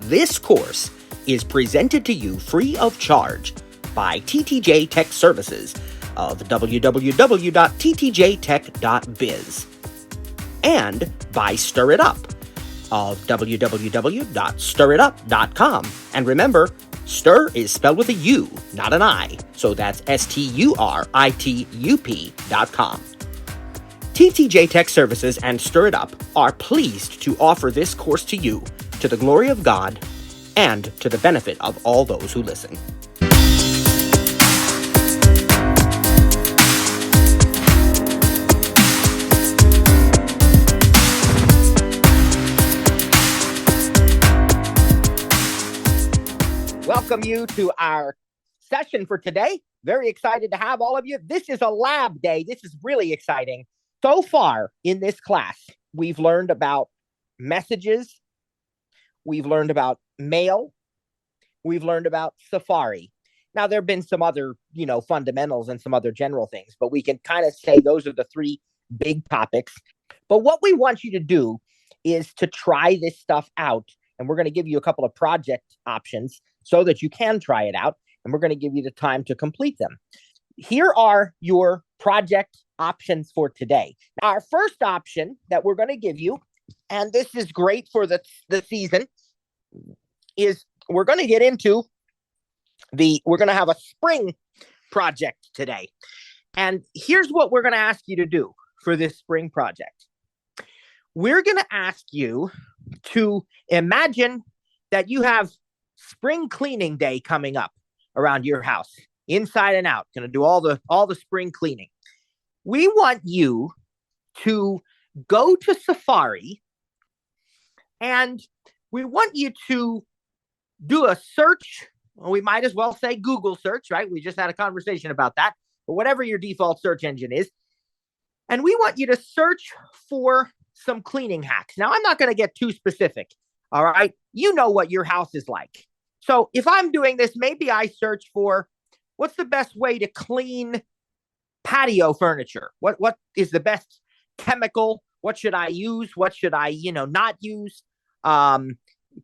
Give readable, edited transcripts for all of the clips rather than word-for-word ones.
This course is presented to you free of charge by TTJ Tech Services of www.ttjtech.biz and by Sturitup of www.sturitup.com. And remember, Stir is spelled with a U, not an I, so that's STURITUP.com. TTJ Tech Services and Sturitup are pleased to offer this course to you, to the glory of God, and to the benefit of all those who listen. Welcome you to our session for today. Very excited to have all of you. This is a lab day. This is really exciting. So far in this class, we've learned about messages. We've learned about mail. We've learned about Safari. Now, there have been some other, fundamentals and some other general things, but we can kind of say those are the three big topics. But what we want you to do is to try this stuff out. And we're going to give you a couple of project options so that you can try it out. And we're going to give you the time to complete them. Here are your project options for today. Now, our first option that we're going to give you, and this is great for the season, is we're going to get into we're going to have a spring project today. And here's what we're going to ask you to do for this spring project. We're going to ask you to imagine that you have spring cleaning day coming up around your house, inside and out. Going to do all the spring cleaning. We want you to go to Safari, and we want you to do a search. Well, we might as well say Google search, right? We just had a conversation about that. But whatever your default search engine is. And we want you to search for some cleaning hacks. Now, I'm not going to get too specific. All right. You know what your house is like. So if I'm doing this, maybe I search for what's the best way to clean patio furniture? What is the best chemical? What should I use? What should I, not use?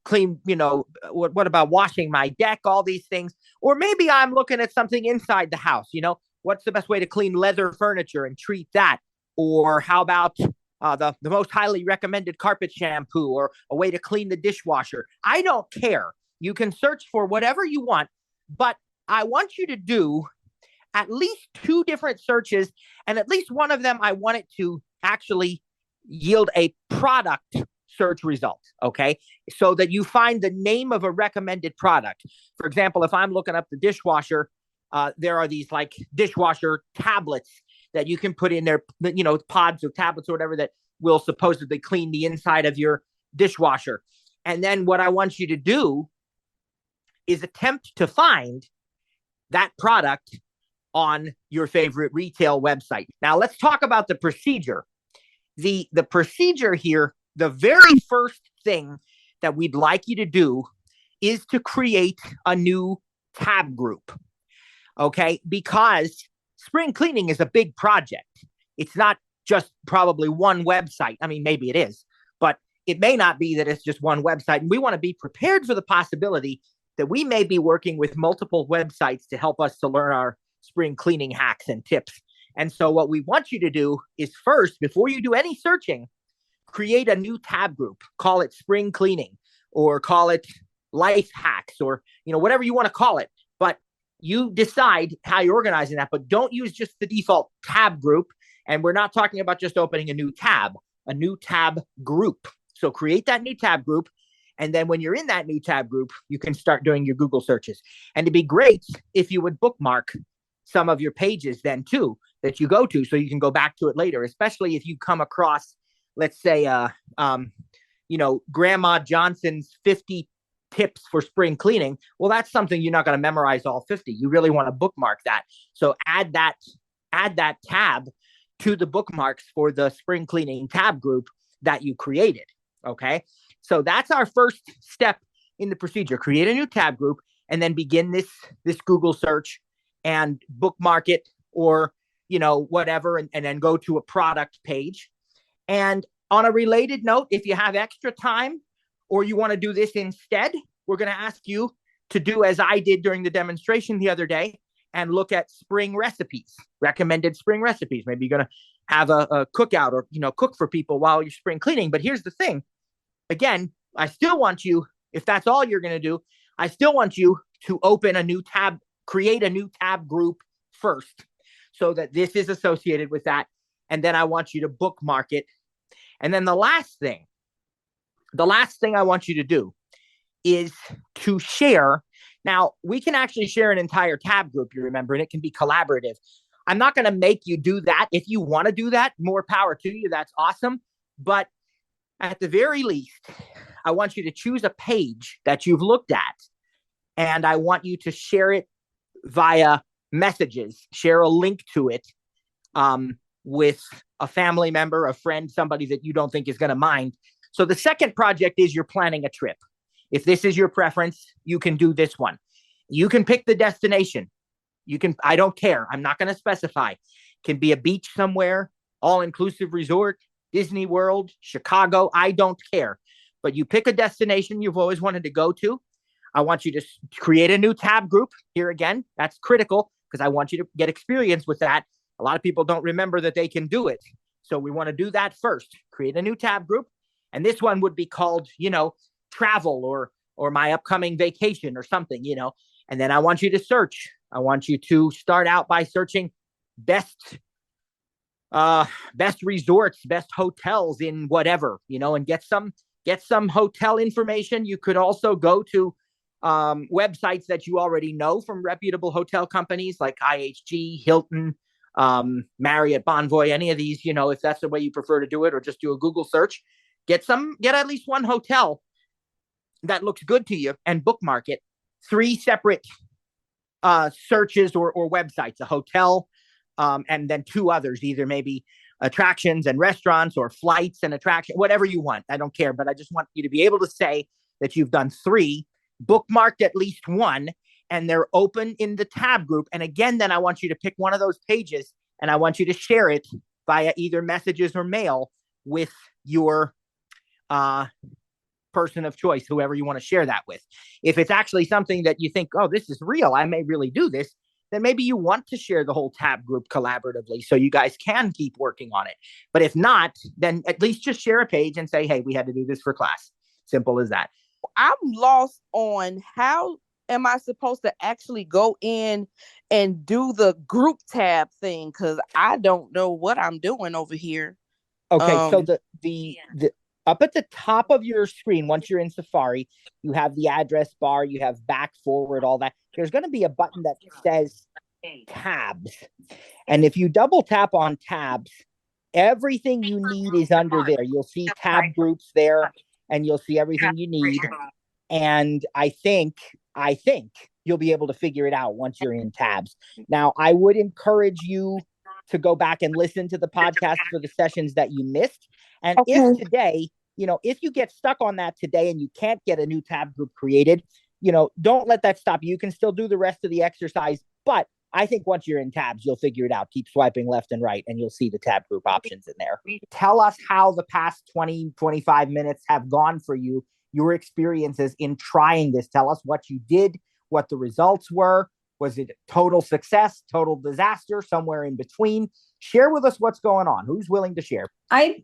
Clean, what about washing my deck? All these things. Or maybe I'm looking at something inside the house. What's the best way to clean leather furniture and treat that? Or how about the most highly recommended carpet shampoo, or a way to clean the dishwasher? I don't care. You can search for whatever you want, but I want you to do at least 2 different searches, and at least one of them, I want it to actually yield a product search result, okay? So that you find the name of a recommended product. For example, if I'm looking up the dishwasher, there are these like dishwasher tablets that you can put in there, pods or tablets or whatever that will supposedly clean the inside of your dishwasher. And then what I want you to do is attempt to find that product on your favorite retail website. Now, let's talk about the procedure. The procedure here, the very first thing that we'd like you to do is to create a new tab group, okay? Because spring cleaning is a big project. It's not just probably one website. I mean, maybe it is, but it may not be that it's just one website. And we want to be prepared for the possibility that we may be working with multiple websites to help us to learn our spring cleaning hacks and tips. And so what we want you to do is first, before you do any searching, create a new tab group. Call it spring cleaning, or call it life hacks, or, whatever you want to call it. But you decide how you're organizing that, but don't use just the default tab group. And we're not talking about just opening a new tab group. So create that new tab group. And then when you're in that new tab group, you can start doing your Google searches. And it'd be great if you would bookmark some of your pages then too, that you go to, so you can go back to it later, especially if you come across, let's say, Grandma Johnson's 50 tips for spring cleaning. Well, that's something you're not going to memorize all 50. You really want to bookmark that. So add that tab to the bookmarks for the spring cleaning tab group that you created. Okay. So that's our first step in the procedure. Create a new tab group and then begin this Google search and bookmark it, or, whatever, and then go to a product page. And on a related note, if you have extra time or you want to do this instead, we're going to ask you to do as I did during the demonstration the other day and look at spring recipes, recommended spring recipes. Maybe you're going to have a cookout or, cook for people while you're spring cleaning. But here's the thing. Again, I still want you, if that's all you're going to do, I still want you to open a new tab, create a new tab group first so that this is associated with that. And then I want you to bookmark it. And then the last thing I want you to do is to share. Now, we can actually share an entire tab group, you remember, and it can be collaborative. I'm not going to make you do that. If you want to do that, more power to you. That's awesome. But at the very least, I want you to choose a page that you've looked at, and I want you to share it via messages, share a link to it with a family member, a friend, somebody that you don't think is going to mind. So the second project is you're planning a trip. If this is your preference, you can do this one. You can pick the destination. I don't care. I'm not going to specify. It can be a beach somewhere, all-inclusive resort, Disney World, Chicago. I don't care. But you pick a destination you've always wanted to go to. I want you to create a new tab group. Here again, that's critical because I want you to get experience with that. A lot of people don't remember that they can do it. So we want to do that first. Create a new tab group. And this one would be called, travel or my upcoming vacation or something, And then I want you to search. I want you to start out by searching best resorts, best hotels in whatever, and get some hotel information. You could also go to websites that you already know from reputable hotel companies like IHG, Hilton, Marriott, Bonvoy, any of these, if that's the way you prefer to do it, or just do a Google search. Get at least one hotel that looks good to you and bookmark it. 3 separate searches or websites, a hotel, and then 2 others, either maybe attractions and restaurants or flights and attraction, whatever you want. I don't care, but I just want you to be able to say that you've done 3, bookmarked at least 1, and they're open in the tab group. And again, then I want you to pick one of those pages and I want you to share it via either messages or mail with your person of choice, whoever you want to share that with. If it's actually something that you think, oh, this is real, I may really do this, then maybe you want to share the whole tab group collaboratively so you guys can keep working on it. But if not, then at least just share a page and say, hey, we had to do this for class. Simple as that. I'm lost on how am I supposed to actually go in and do the group tab thing, because I don't know what I'm doing over here. Okay, so the up at the top of your screen, once you're in Safari, you have the address bar, you have back, forward, all that. There's going to be a button that says tabs. And if you double tap on tabs, everything you need is under there. You'll see tab groups there, and you'll see everything you need. And I think you'll be able to figure it out once you're in tabs. Now, I would encourage you to go back and listen to the podcast for the sessions that you missed. And if today, if you get stuck on that today and you can't get a new tab group created, don't let that stop you. You can still do the rest of the exercise. But I think once you're in tabs, you'll figure it out. Keep swiping left and right, and you'll see the tab group options in there. Tell us how the past 20, 25 minutes have gone for you, your experiences in trying this. Tell us what you did, what the results were. Was it total success, total disaster, somewhere in between? Share with us what's going on. Who's willing to share? I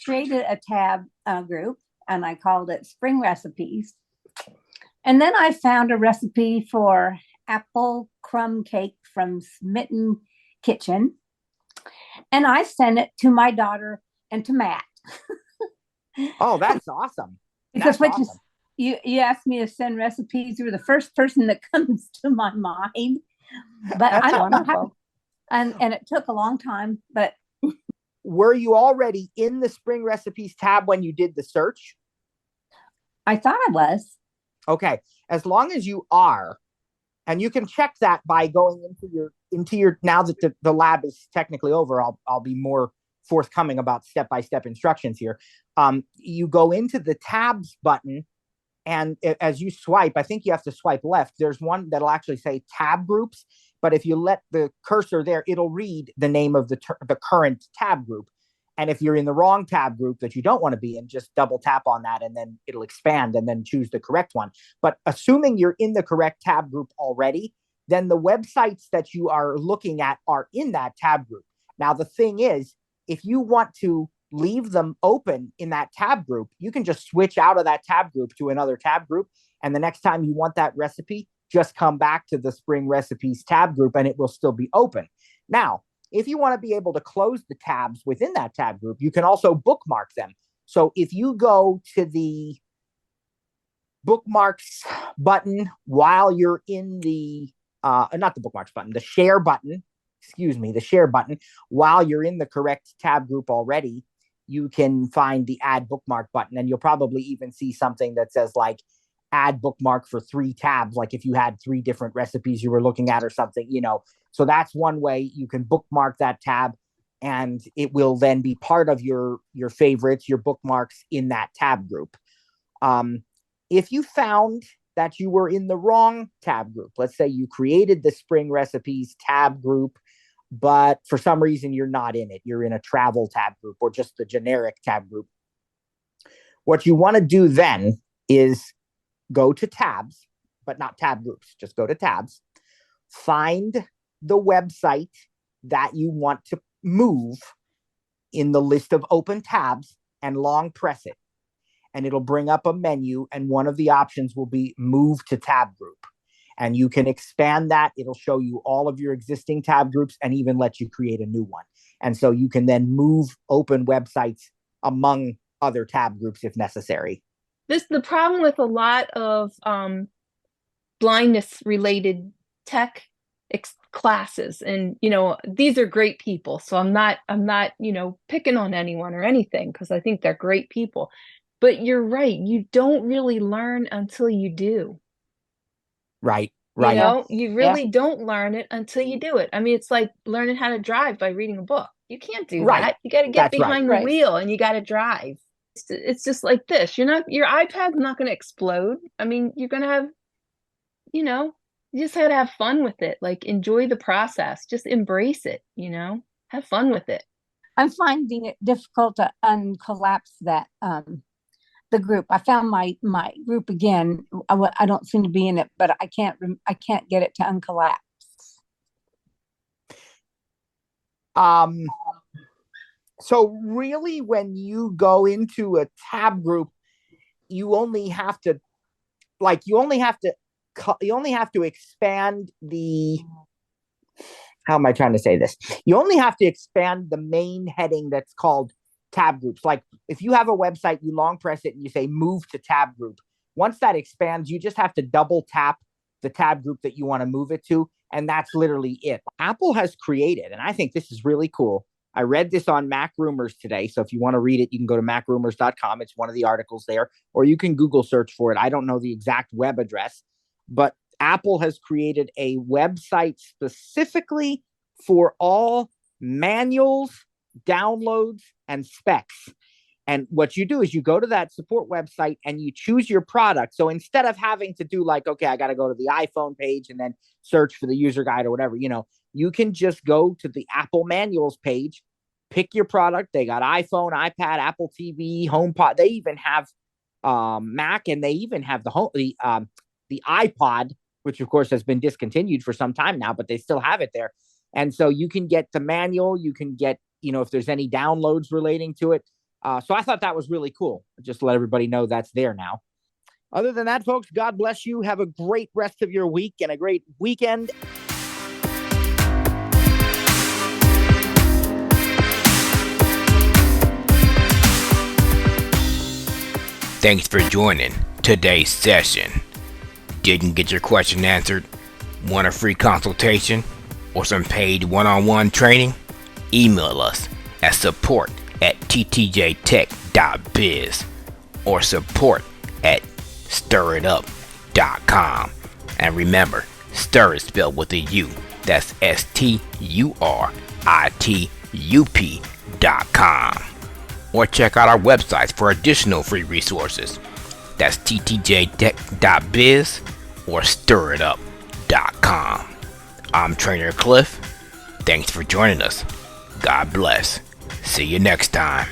created a tab group, and I called it Spring Recipes. And then I found a recipe for apple crumb cake from Smitten Kitchen. And I sent it to my daughter and to Matt. Oh, that's awesome. Because you asked me to send recipes. You were the first person that comes to my mind. But I don't know how. And it took a long time. But were you already in the Spring Recipes tab when you did the search? I thought I was. Okay. As long as you are, and you can check that by going into your now that the lab is technically over, I'll be more forthcoming about step-by-step instructions here. You go into the tabs button, and as you swipe, I think you have to swipe left. There's one that'll actually say tab groups, but if you let the cursor there, it'll read the name of the current tab group. And if you're in the wrong tab group that you don't want to be in, just double tap on that and then it'll expand and then choose the correct one. But assuming you're in the correct tab group already, then the websites that you are looking at are in that tab group. Now, the thing is, if you want to leave them open in that tab group, you can just switch out of that tab group to another tab group. And the next time you want that recipe, just come back to the Spring Recipes tab group and it will still be open. Now, if you want to be able to close the tabs within that tab group, you can also bookmark them. So if you go to the bookmarks button while you're in the, not the bookmarks button, the share button, the share button, while you're in the correct tab group already, you can find the add bookmark button. And you'll probably even see something that says like add bookmark for 3 tabs, like if you had 3 different recipes you were looking at or something, So that's one way you can bookmark that tab, and it will then be part of your favorites, your bookmarks in that tab group. If you found that you were in the wrong tab group, let's say you created the Spring Recipes tab group, but for some reason you're not in it, you're in a travel tab group or just the generic tab group. What you want to do then is go to tabs, but not tab groups, just go to tabs, find the website that you want to move in the list of open tabs and long press it. And it'll bring up a menu, and one of the options will be move to tab group. And you can expand that. It'll show you all of your existing tab groups and even let you create a new one. And so you can then move open websites among other tab groups if necessary. The problem with a lot of blindness related tech classes, and these are great people, so I'm not picking on anyone or anything, because I think they're great people, but you're right, you don't really learn until you do. Right. You really don't learn it until you do it. I mean, it's like learning how to drive by reading a book. You can't do that. You got to get behind the wheel and you got to drive. It's just like this. Your iPad's not going to explode. I mean, you're going to have, you just have to have fun with it. Like, enjoy the process. Just embrace it, have fun with it. I'm finding it difficult to uncollapse that the group. I found my group again. I don't seem to be in it, but I can't get it to uncollapse. So really, when you go into a tab group, you only have to expand the, how am I trying to say this? You only have to expand the main heading that's called tab groups. Like if you have a website, you long press it and you say move to tab group. Once that expands, you just have to double tap the tab group that you want to move it to. And that's literally it. Apple has created, and I think this is really cool. I read this on Mac Rumors today. So if you want to read it, you can go to macrumors.com. It's one of the articles there, or you can Google search for it. I don't know the exact web address, but Apple has created a website specifically for all manuals, downloads, and specs. And what you do is you go to that support website and you choose your product. So instead of having to do like, okay, I got to go to the iPhone page and then search for the user guide or whatever, you can just go to the Apple manuals page, pick your product. They got iPhone, iPad, Apple TV, HomePod. They even have Mac, and they even have the iPod, which of course has been discontinued for some time now, but they still have it there. And so you can get the manual, you can get, if there's any downloads relating to it. So I thought that was really cool. Just to let everybody know that's there now. Other than that, folks, God bless you. Have a great rest of your week and a great weekend. Thanks for joining today's session. Didn't get your question answered? Want a free consultation or some paid one-on-one training? Email us at support@TTJTech.biz or support@Sturitup.com. And remember, Stir is spelled with a U. That's STURITUP.com. Or check out our websites for additional free resources. That's TTJTech.biz or Sturitup.com. I'm Trainer Kliph. Thanks for joining us. God bless. See you next time.